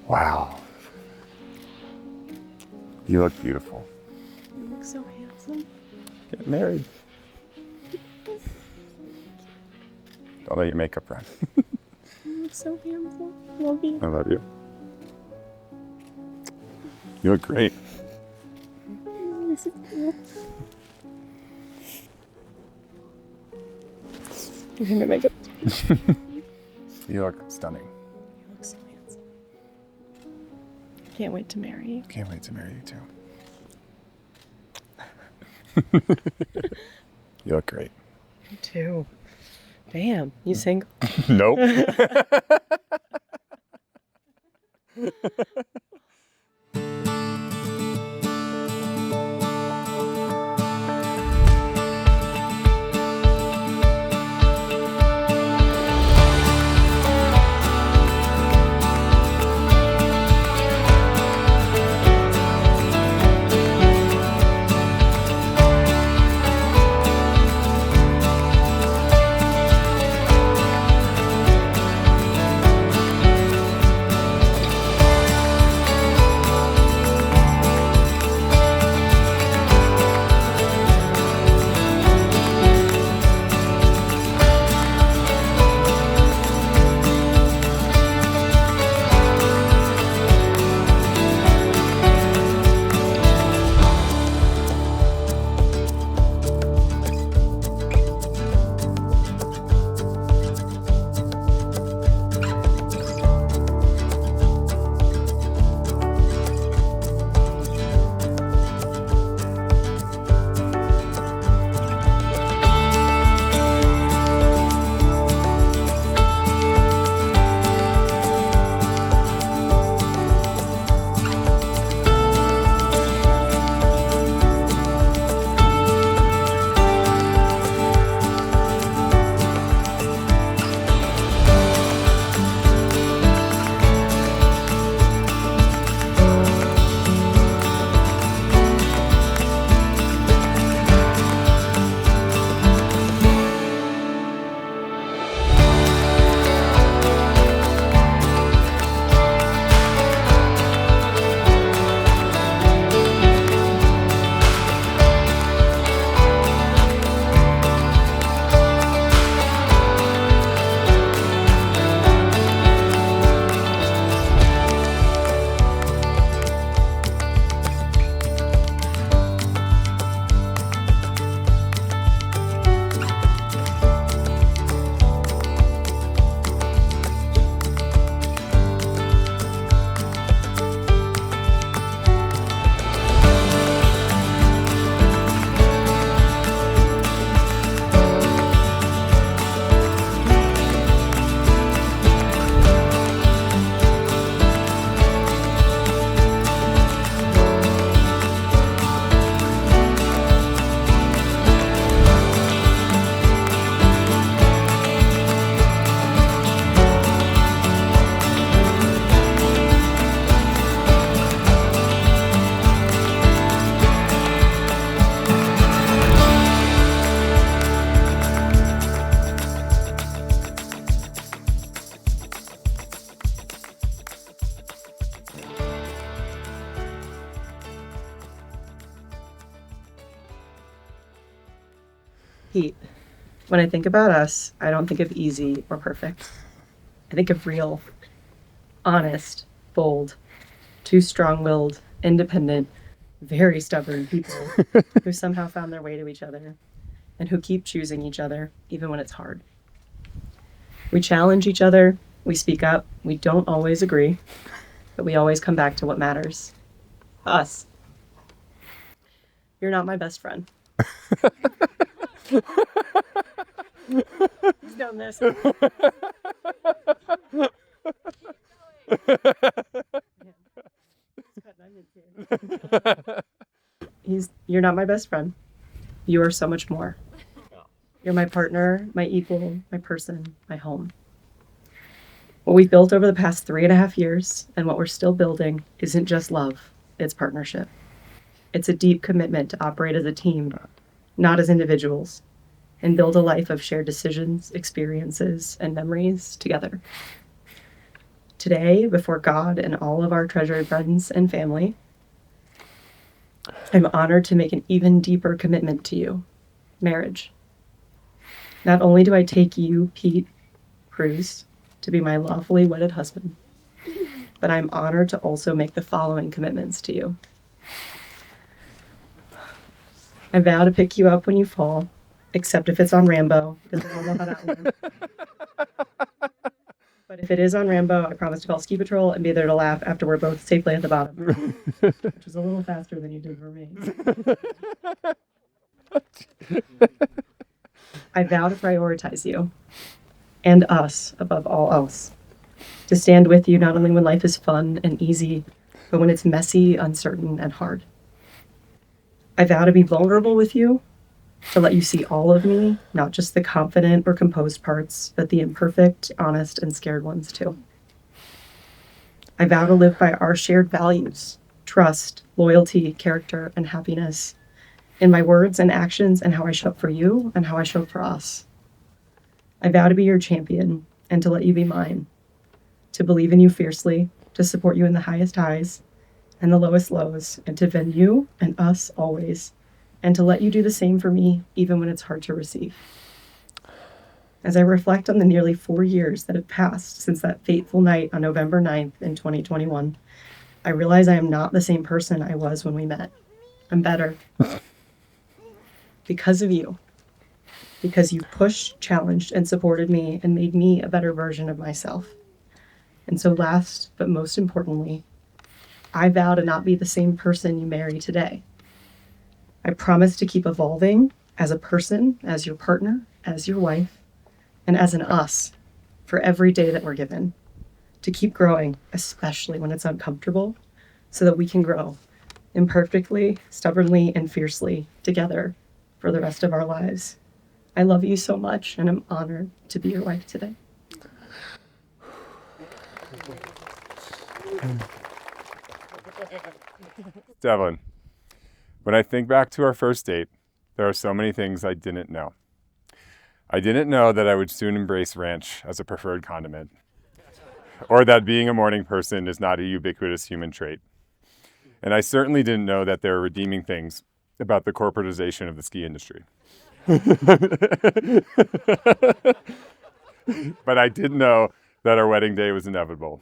Wow. You look beautiful. You look so handsome. Get married. Don't let your makeup run. You look so handsome. Love you. I love you. You look great. This is cool. Give him your makeup. You look stunning. You look so handsome. Can't wait to marry you. Can't wait to marry you too. You look great. You too. Damn, you single? Nope. Pete, when I think about us, I don't think of easy or perfect. I think of real, honest, bold, too strong-willed, independent, very stubborn people who somehow found their way to each other and who keep choosing each other even when it's hard. We challenge each other, we speak up, we don't always agree, but we always come back to what matters. Us. You're not my best friend. He's done this. You're not my best friend. You are so much more. You're my partner, my equal, my person, my home. What we've built over the past 3.5 years and what we're still building isn't just love, it's partnership. It's a deep commitment to operate as a team, not as individuals, and build a life of shared decisions, experiences, and memories together. Today, before God and all of our treasured friends and family, I'm honored to make an even deeper commitment to you, marriage. Not only do I take you, Pete Cruz, to be my lawfully wedded husband, but I'm honored to also make the following commitments to you. I vow to pick you up when you fall, except if it's on Rambo, because I don't know how that works. But if it is on Rambo, I promise to call ski patrol and be there to laugh after we're both safely at the bottom, which is a little faster than you did for me. I vow to prioritize you and us above all else, to stand with you not only when life is fun and easy, but when it's messy, uncertain, and hard. I vow to be vulnerable with you, to let you see all of me, not just the confident or composed parts, but the imperfect, honest, and scared ones too. I vow to live by our shared values, trust, loyalty, character, and happiness, in my words and actions, and how I show up for you and how I show up for us. I vow to be your champion and to let you be mine, to believe in you fiercely, to support you in the highest highs and the lowest lows, and to defend you and us always, and to let you do the same for me, even when it's hard to receive. As I reflect on the nearly 4 years that have passed since that fateful night on November 9th in 2021, I realize I am not the same person I was when we met. I'm better. Because of you. Because you pushed, challenged, and supported me and made me a better version of myself. And so last, but most importantly, I vow to not be the same person you marry today. I promise to keep evolving as a person, as your partner, as your wife, and as an us for every day that we're given. To keep growing, especially when it's uncomfortable, so that we can grow imperfectly, stubbornly, and fiercely together for the rest of our lives. I love you so much, and I'm honored to be your wife today. Devlin, when I think back to our first date, there are so many things I didn't know. I didn't know that I would soon embrace ranch as a preferred condiment, or that being a morning person is not a ubiquitous human trait. And I certainly didn't know that there are redeeming things about the corporatization of the ski industry. But I did know that our wedding day was inevitable.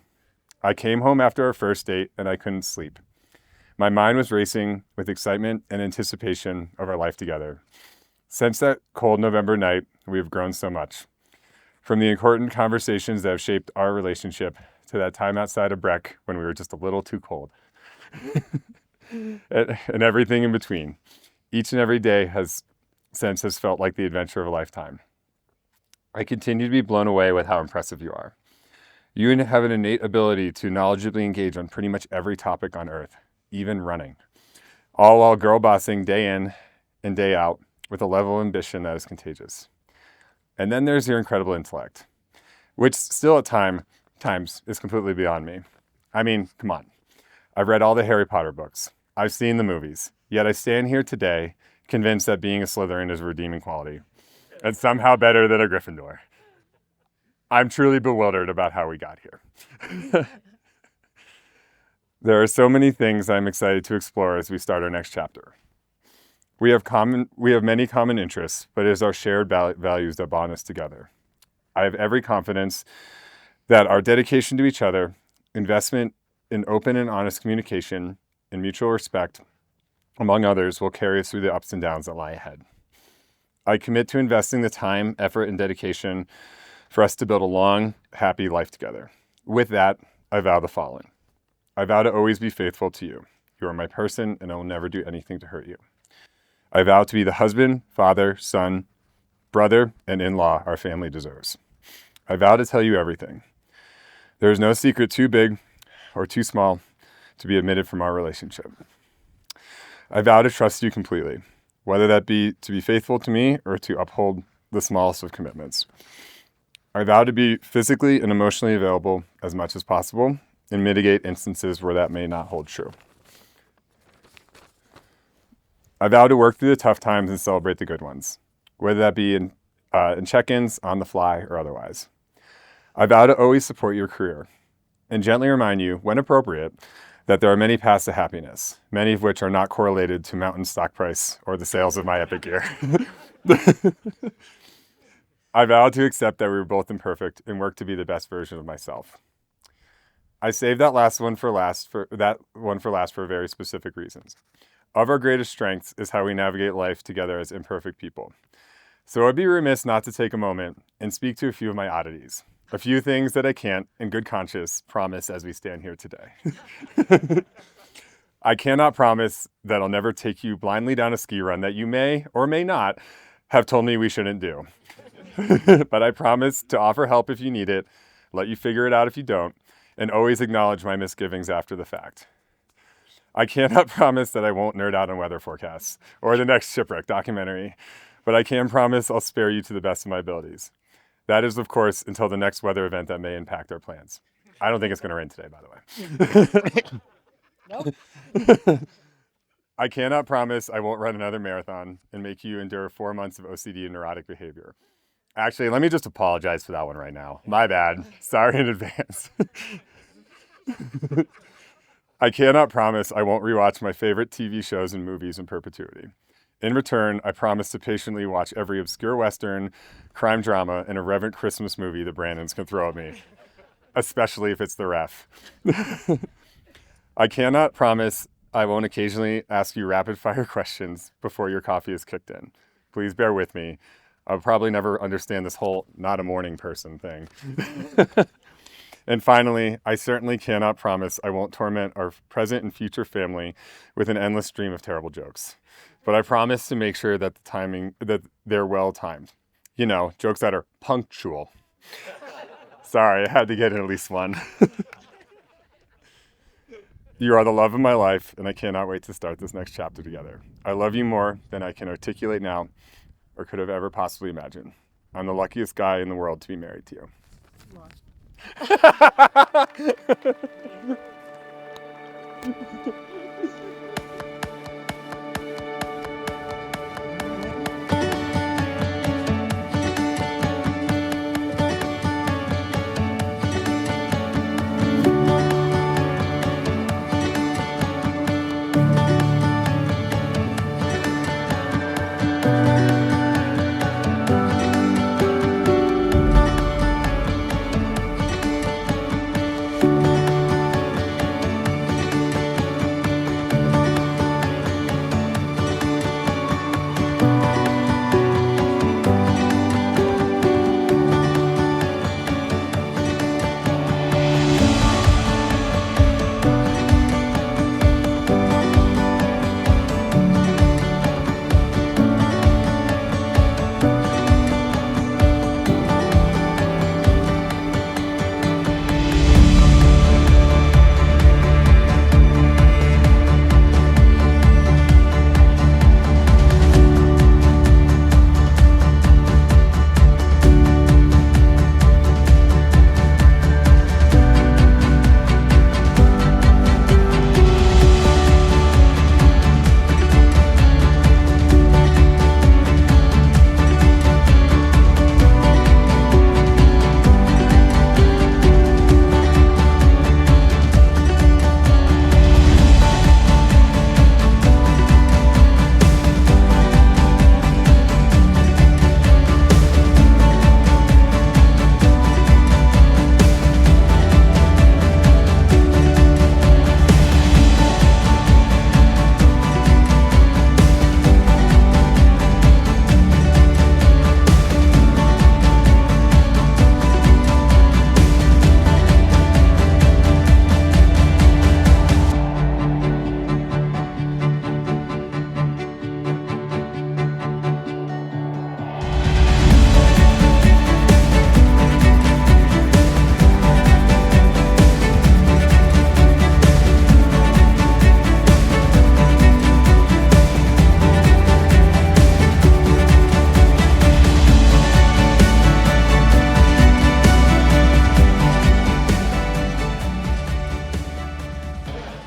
I came home after our first date and I couldn't sleep. My mind was racing with excitement and anticipation of our life together. Since that cold November night, we have grown so much. From the important conversations that have shaped our relationship to that time outside of Breck when we were just a little too cold. and everything in between. Each and every day has felt like the adventure of a lifetime. I continue to be blown away with how impressive you are. You have an innate ability to knowledgeably engage on pretty much every topic on earth, even running. All while girl bossing day in and day out with a level of ambition that is contagious. And then there's your incredible intellect, which still at times is completely beyond me. I mean, come on. I've read all the Harry Potter books. I've seen the movies. Yet I stand here today convinced that being a Slytherin is a redeeming quality and somehow better than a Gryffindor. I'm truly bewildered about how we got here. There are so many things I'm excited to explore as we start our next chapter. We have many common interests, but it is our shared values that bond us together. I have every confidence that our dedication to each other, investment in open and honest communication, and mutual respect, among others, will carry us through the ups and downs that lie ahead. I commit to investing the time, effort, and dedication for us to build a long, happy life together. With that, I vow the following. I vow to always be faithful to you. You are my person, and I will never do anything to hurt you. I vow to be the husband, father, son, brother, and in-law our family deserves. I vow to tell you everything. There is no secret too big or too small to be omitted from our relationship. I vow to trust you completely, whether that be to be faithful to me or to uphold the smallest of commitments. I vow to be physically and emotionally available as much as possible and mitigate instances where that may not hold true. I vow to work through the tough times and celebrate the good ones, whether that be in check-ins, on the fly, or otherwise. I vow to always support your career. and gently remind you, when appropriate, that there are many paths to happiness, many of which are not correlated to mountain stock price or the sales of my epic gear. I vow to accept that we were both imperfect and work to be the best version of myself. I saved that one for last for very specific reasons. Of our greatest strengths is how we navigate life together as imperfect people. So I'd be remiss not to take a moment and speak to a few of my oddities. A few things that I can't, in good conscience, promise as we stand here today. I cannot promise that I'll never take you blindly down a ski run that you may or may not have told me we shouldn't do. But I promise to offer help if you need it, let you figure it out if you don't, and always acknowledge my misgivings after the fact. I cannot promise that I won't nerd out on weather forecasts or the next shipwreck documentary, but I can promise I'll spare you to the best of my abilities. That is, of course, until the next weather event that may impact our plans. I don't think it's going to rain today, by the way. Nope. I cannot promise I won't run another marathon and make you endure 4 months of OCD and neurotic behavior. Actually, let me just apologize for that one right now. My bad. Sorry in advance. I cannot promise I won't rewatch my favorite TV shows and movies in perpetuity. In return, I promise to patiently watch every obscure Western, crime drama, and irreverent Christmas movie the Brandons can throw at me, especially if it's The Ref. I cannot promise I won't occasionally ask you rapid-fire questions before your coffee is kicked in. Please bear with me. I'll probably never understand this whole not a morning person thing. And finally, I certainly cannot promise I won't torment our present and future family with an endless stream of terrible jokes. But I promise to make sure that that they're well timed. You know, jokes that are punctual. Sorry, I had to get in at least one. You are the love of my life, and I cannot wait to start this next chapter together. I love you more than I can articulate now or could have ever possibly imagined. I'm the luckiest guy in the world to be married to you.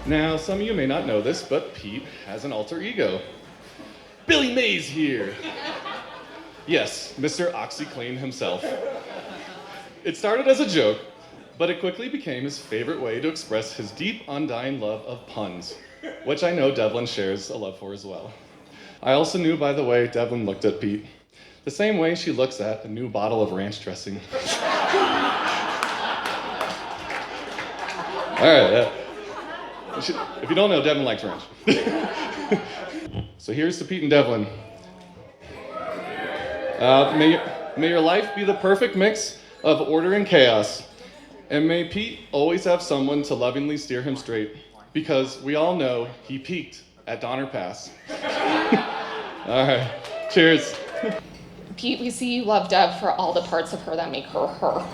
Now, some of you may not know this, but Pete has an alter ego. Billy Mays here. Yes, Mr. OxyClean himself. It started as a joke, but it quickly became his favorite way to express his deep, undying love of puns, which I know Devlin shares a love for as well. I also knew by the way Devlin looked at Pete, the same way she looks at a new bottle of ranch dressing. All right, if you don't know, Devlin likes ranch. So here's to Pete and Devlin. May your life be the perfect mix of order and chaos. And may Pete always have someone to lovingly steer him straight, because we all know he peaked at Donner Pass. All right, cheers. Pete, we see you love Dev for all the parts of her that make her her.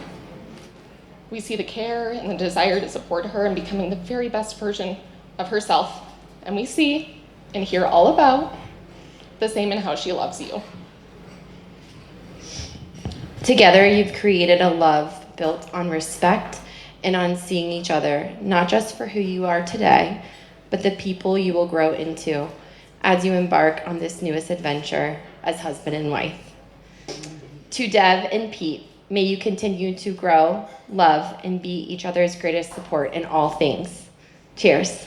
We see the care and the desire to support her in becoming the very best version of herself. And we see and hear all about the same in how she loves you. Together, you've created a love built on respect and on seeing each other, not just for who you are today, but the people you will grow into as you embark on this newest adventure as husband and wife. To Dev and Pete, may you continue to grow, love, and be each other's greatest support in all things. Cheers.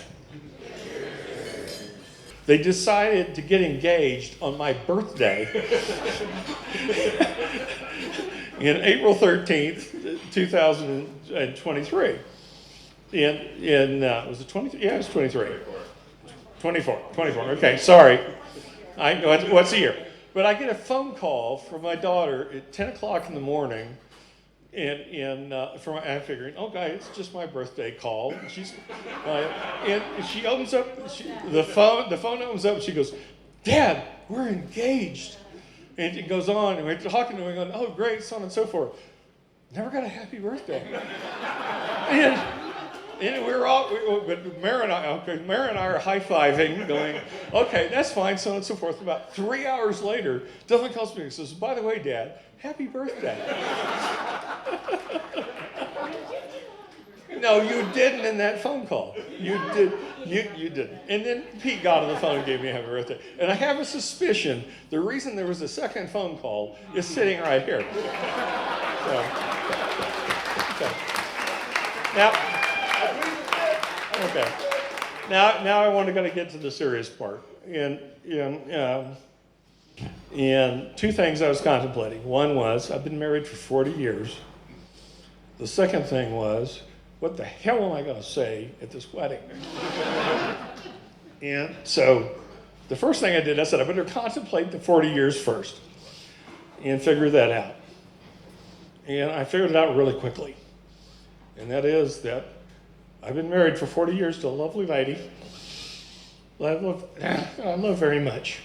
They decided to get engaged on my birthday. In April 13th, 2023. Was it 23? Yeah, it was 23. 24. Okay, sorry. What's the year? But I get a phone call from my daughter at 10 o'clock in the morning, and I'm figuring, okay, it's just my birthday call. And she opens up, the phone opens up, and she goes, Dad, we're engaged. And it goes on, and we're talking to him, going, oh, great, so on and so forth. Never got a happy birthday. and we're all, but Mara and I are high-fiving, going, okay, that's fine, so on and so forth. About 3 hours later, Devlin calls me and says, by the way, Dad, happy birthday. No, you didn't in that phone call. You didn't. And then Pete got on the phone and gave me a happy birthday. And I have a suspicion the reason there was a second phone call is sitting right here. So, okay. Now I want to get to the serious part. And two things I was contemplating. One was, I've been married for 40 years. The second thing was, what the hell am I going to say at this wedding? And so the first thing I did, I said, I better contemplate the 40 years first and figure that out. And I figured it out really quickly. And that is that I've been married for 40 years to a lovely lady that I love very much.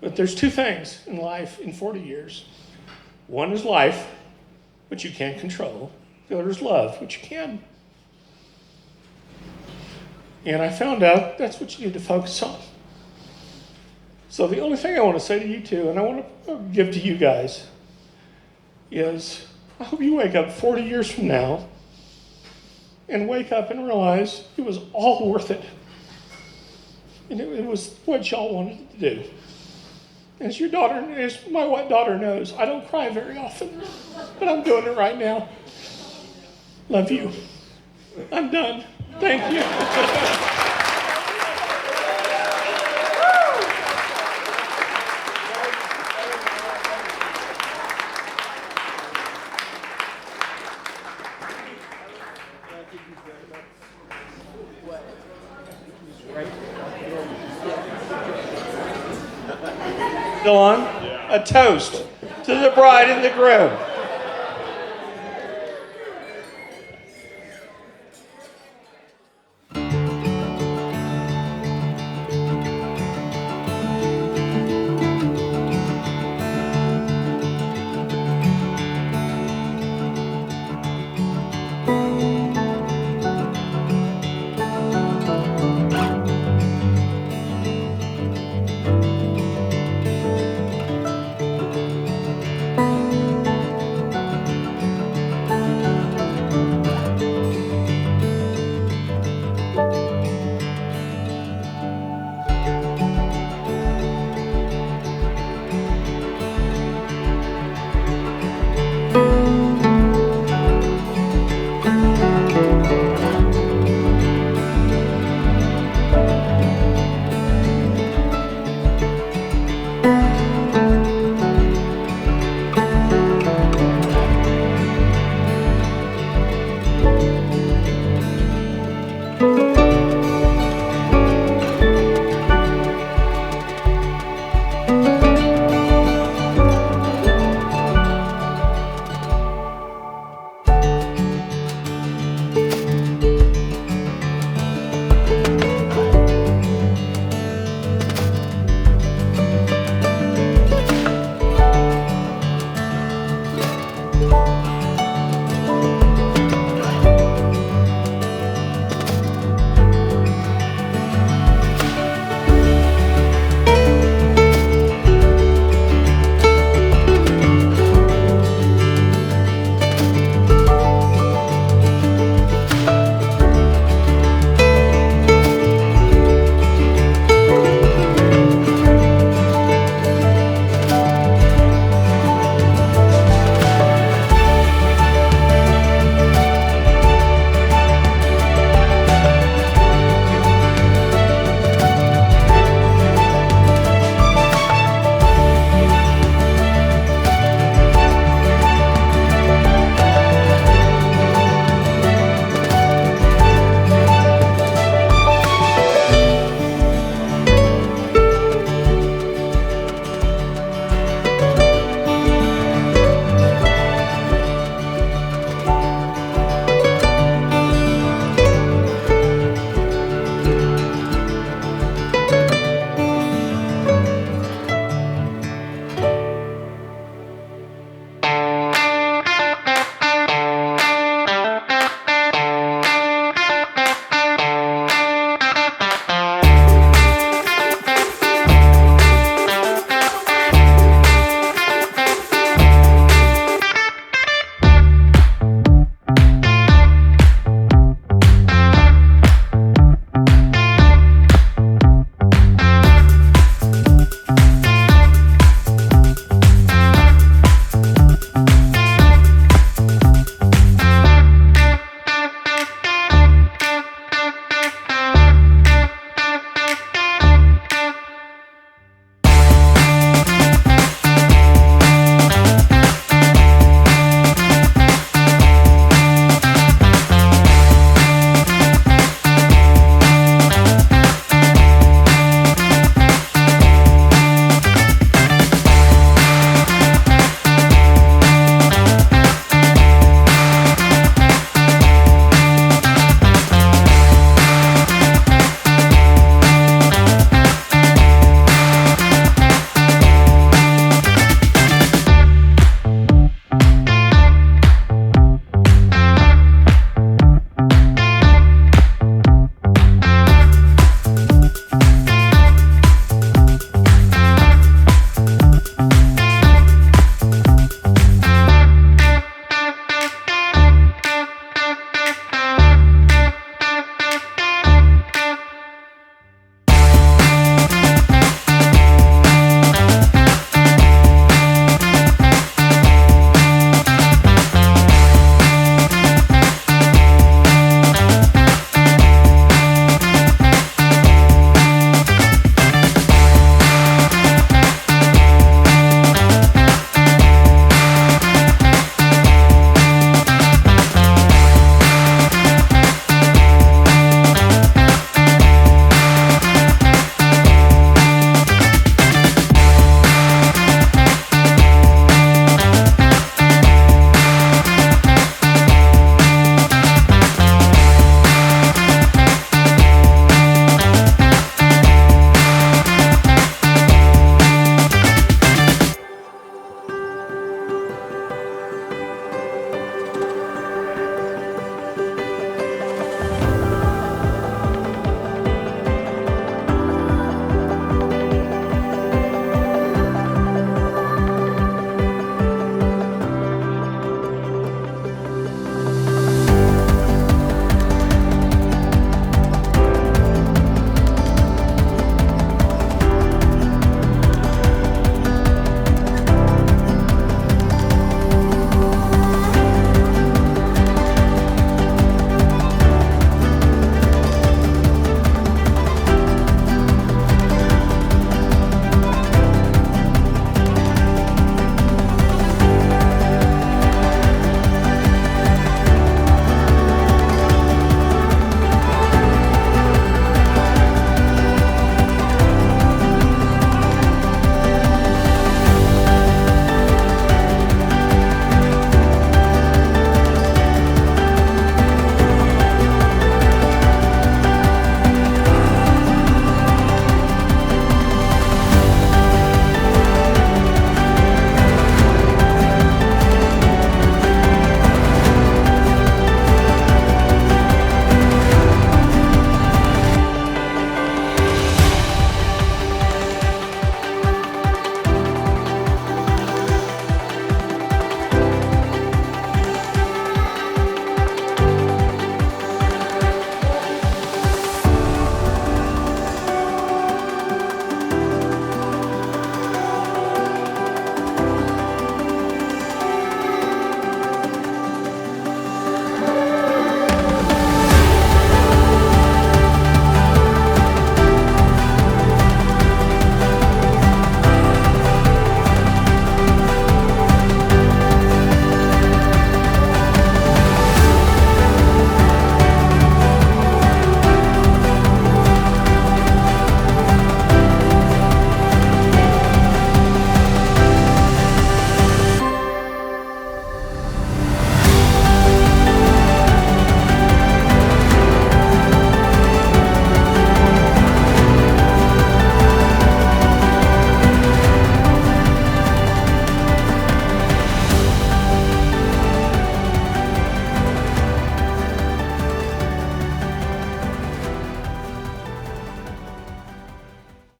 But there's two things in life in 40 years. One is life, which you can't control. The other is love, which you can. And I found out that's what you need to focus on. So the only thing I want to say to you two, and I want to give to you guys, is I hope you wake up 40 years from now and wake up and realize it was all worth it. And it was what y'all wanted to do. As my white daughter knows, I don't cry very often, but I'm doing it right now. Love you. I'm done. Thank you. Still on? A toast to the bride and the groom.